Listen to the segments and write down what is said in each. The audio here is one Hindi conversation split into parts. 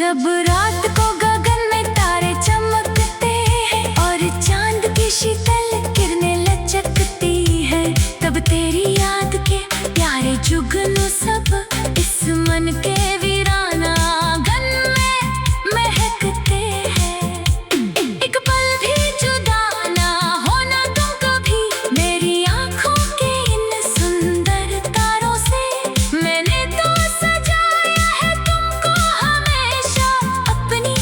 जब रात को गगन में तारे चमकते हैं और चांद की शीतल किरणें लचकती हैं, तब तेरी याद के प्यारे जुगनू सब इस मन के वीराना आंगन में महकते हैं। एक पल भी जुदा ना होना तुम कभी मेरी आंखों के इन सुंदर तारों से। मैंने तो सजाया है तुमको हमेशा अपनी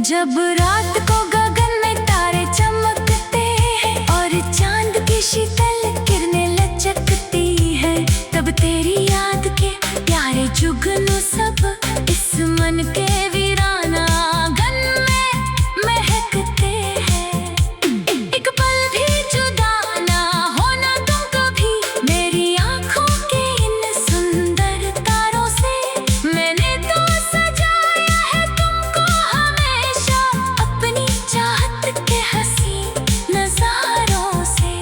जब रात को गगन में तारे चमकते हैं और चांद की शीतल किरणें लचकती है, तब तेरी याद के प्यारे जुगनू सब इस मन के वीराना आंगन में महकते हैं। एक पल भी जुदा ना होना तुम कभी मेरी आंखों के इन सुंदर तारों से। मैंने तो सजाया है तुमको हमेशा अपनी चाहत के हसीन नजारों से।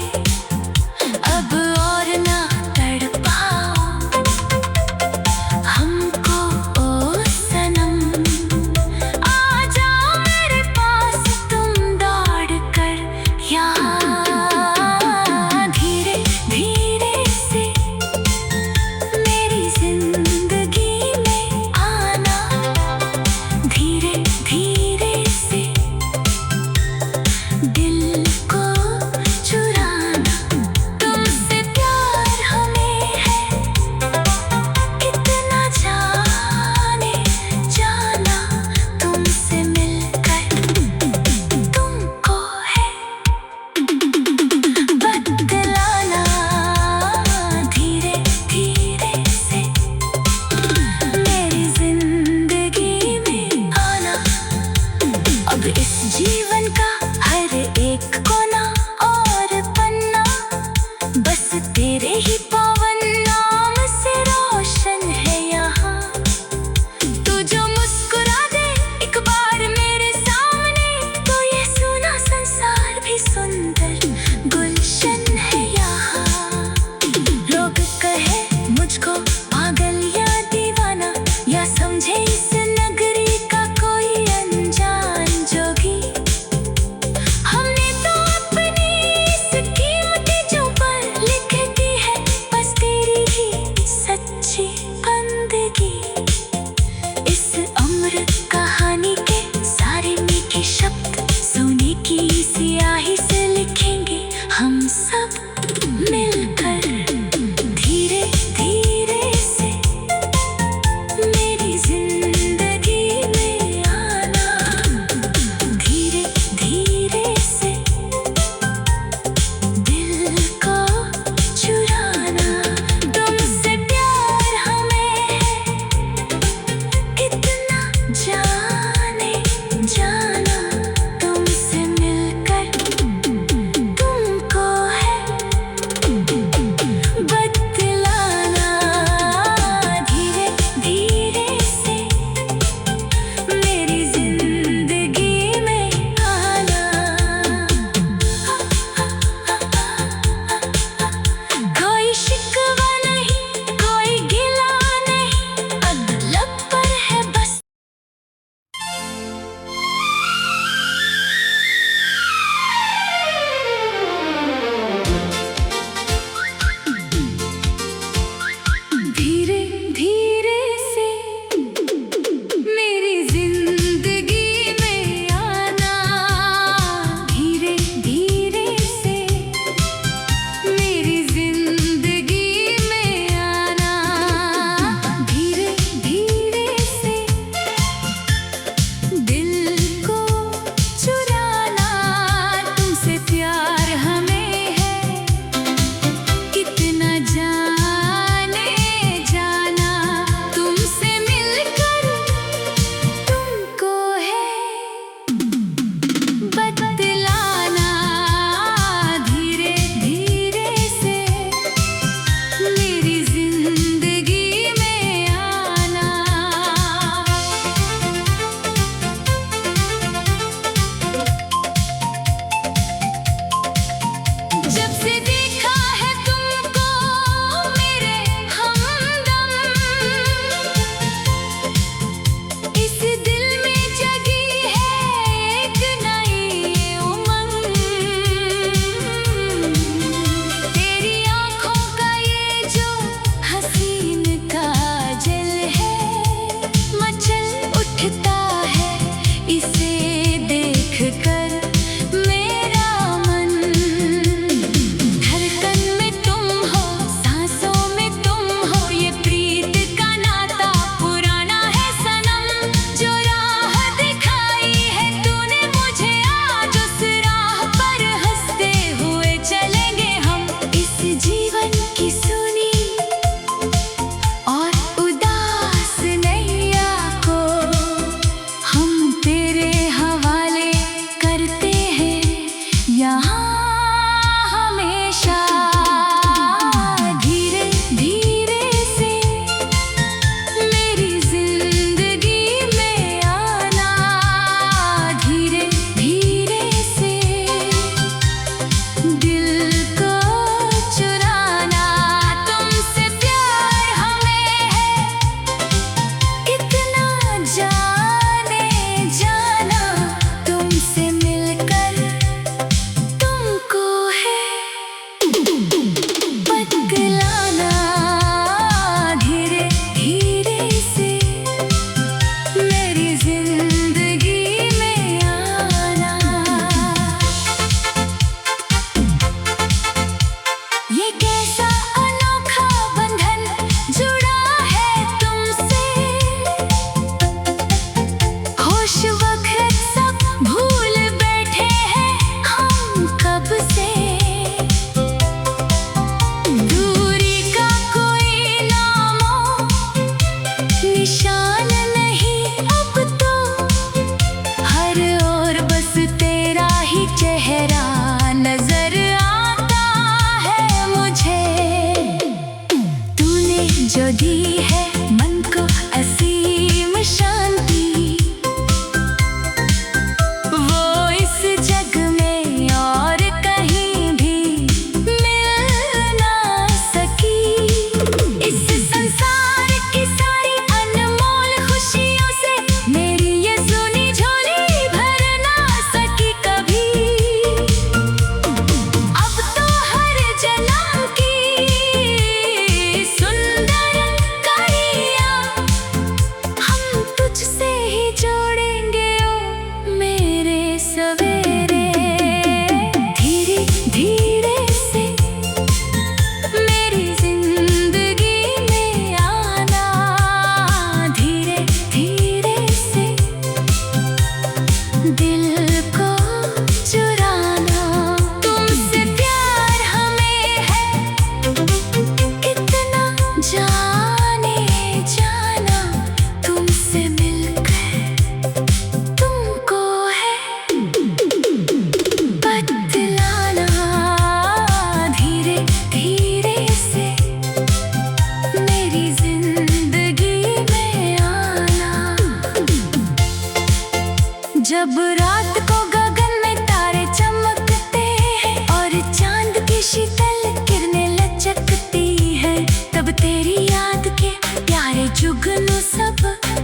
जब रात को गगन में तारे चमकते हैं और चांद की शीतल किरणें लचकती हैं, तब तेरी याद के प्यारे जुगनू सब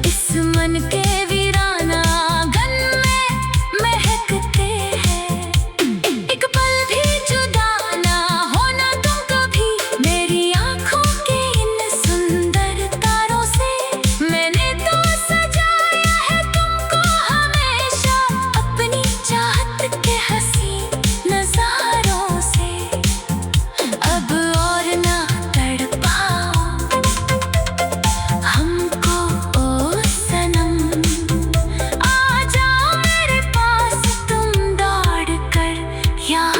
इस मन के वीराना आंगन में महकते हैं। एक पल भी जुदा ना होना तुम कभी मेरी आंखों के इन सुंदर तारों से। मैंने तो सजाया है तुमको हमेशा अपनी चाहत के हसीन नजारों से। अब और ना तड़पाओ हमको ओ सनम, आ जाओ मेरे पास तुम दौड़ कर यहाँ।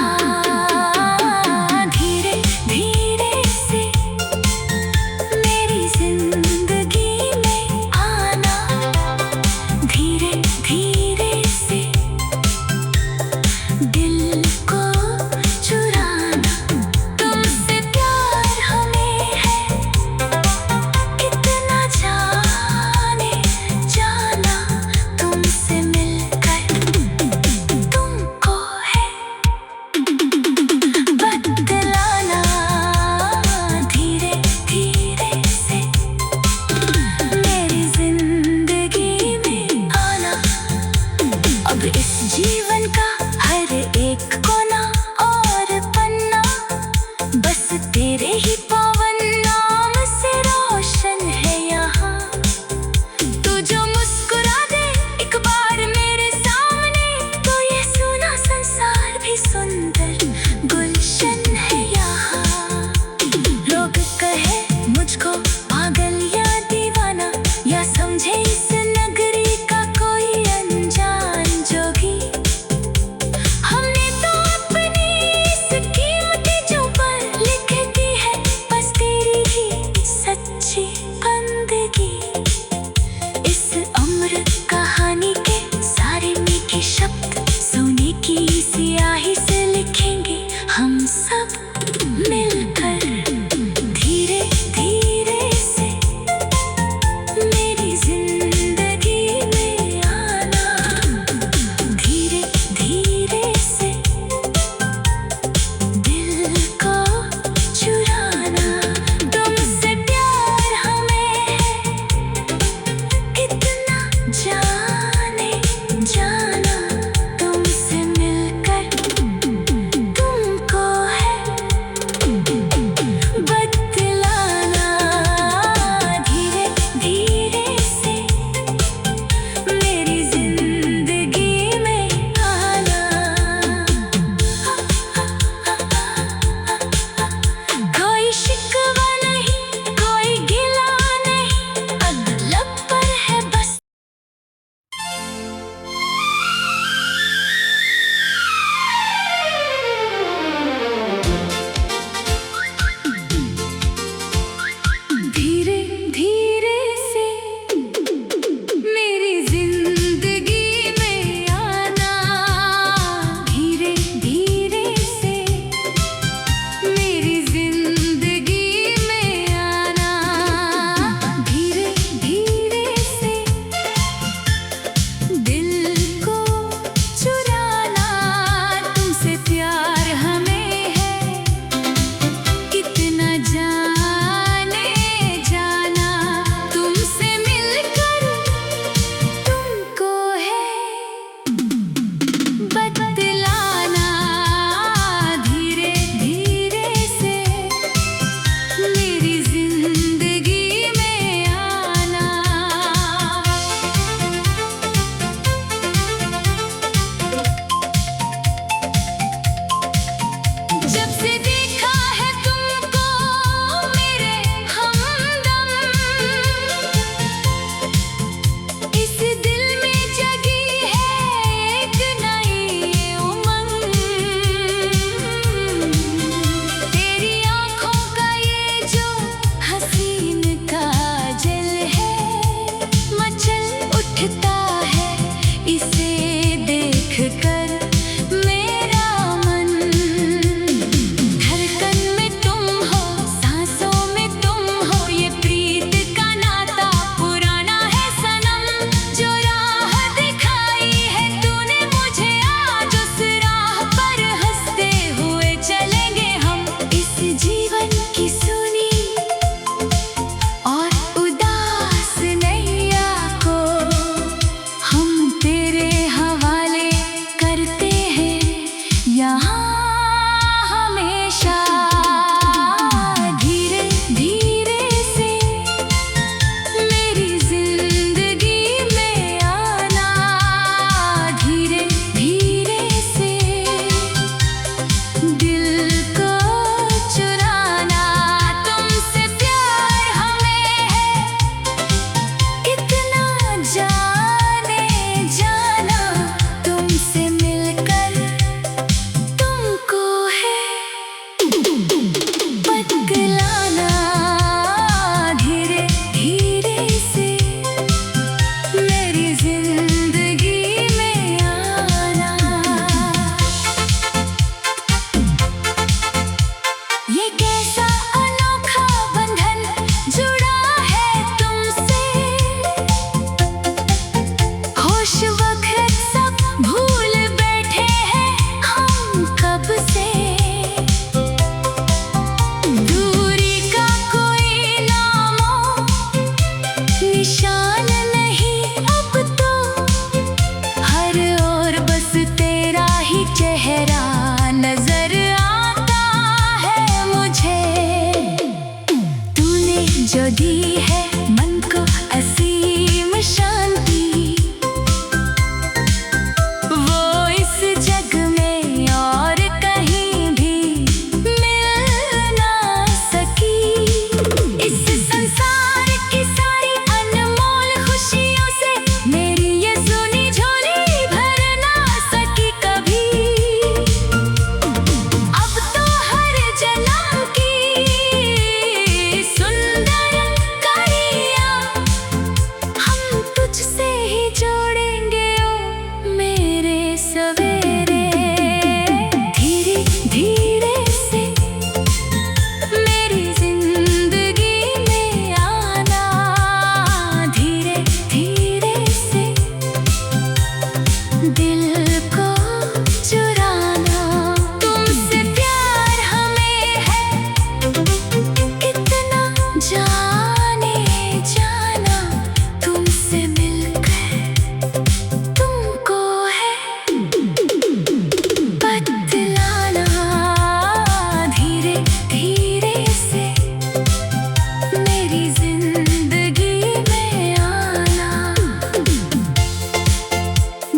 धीरे धीरे से मेरी जिंदगी में आना, धीरे धीरे से दिल को चुराना। तुमसे प्यार हमें है कितना जाने जाना, तुमसे मिलकर तुमको है बदलाना। धीरे धीरे से मेरी जिंदगी में आना। अब इस जीवन का हर एक कोना और पन्ना बस तेरे ही पावन नाम से रोशन है यहाँ। तू जो मुस्कुरा दे एक बार मेरे सामने, तो ये सुना संसार भी सुंदर गुलशन है यहाँ। लोग कहे मुझको पागल या दीवाना, या समझे इस नगरी का कोई अनजान जोगी। हमने तो अपनी इस कीमती जो पर लिख दी है बस तेरी ही सच्ची बंदगी। इस अमर कहानी के सारे मीठे शब्द सोने की स्याही से लिखेंगे हम सब मिलकर। धीरे धीरे से मेरी जिंदगी में आना, धीरे धीरे से दिल को चुराना। तुमसे प्यार हमें है कितना जाने जाना, तुमसे मिलकर तुमको है बदलाना। धीरे धीरे से मेरी जिंदगी में आना। कोई शिकवा नहीं, कोई गिला नहीं, अदलब पर है बस। धीरे धीरे से मेरी जिंदगी में आना, धीरे धीरे से मेरी जिंदगी में आना। धीरे धीरे से दिल को चुराना। तुमसे प्यार हमें है कितना जाने जाना, तुमसे मिलकर तुमको है बदलाना। धीरे धीरे से मेरी जिंदगी में आना। जब से देखा है तुमको मेरे हमदम, इस दिल में जगी है एक नई उमंग। तेरी आंखों का ये जो हसीन काजल है, मचल उठता है इसे देख कर मेरा मन। धड़कन में तुम हो, सांसों में तुम हो, ये प्रीत का नाता पुराना है सनम। जो राह दिखाई है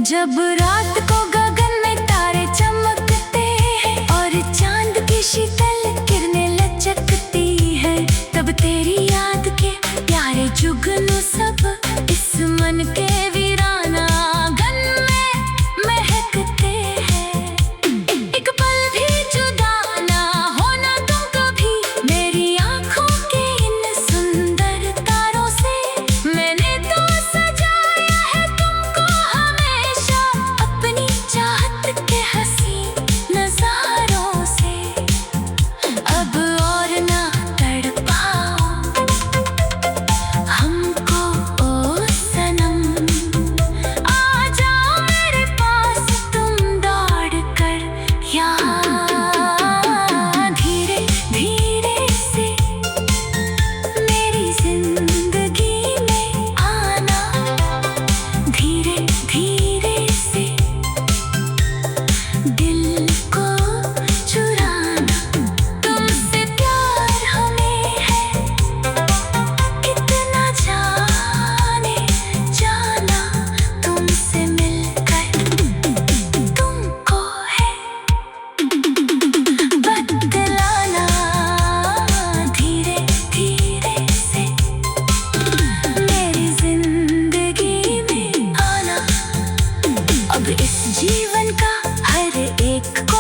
जब रात को गगन में तारे चमकते हैं और चांद की शीतल किरणें लचकती हैं, तब तेरी याद के प्यारे जुगनू सब इस मन के वीराना आंगन में महकते हैं। एक पल भी जुदा ना होना तुम कभी मेरी आंखों के इन सुंदर तारों से। मैंने तो सजाया है तुमको हमेशा अपनी चाहत के हसीन नजारों से। अब और ना तड़पाओ हमको ओ सनम, आ जाओ मेरे पास तुम दौड़ कर यहाँ। धीरे धीरे से मेरी जिंदगी में आना, धीरे धीरे से दिल को चुराना। तुमसे प्यार हमें है कितना जाने जाना, तुमसे मिलकर तुमको है बदलाना। धीरे धीरे से मेरी जिंदगी में आना। अब इस जीवन का हर एक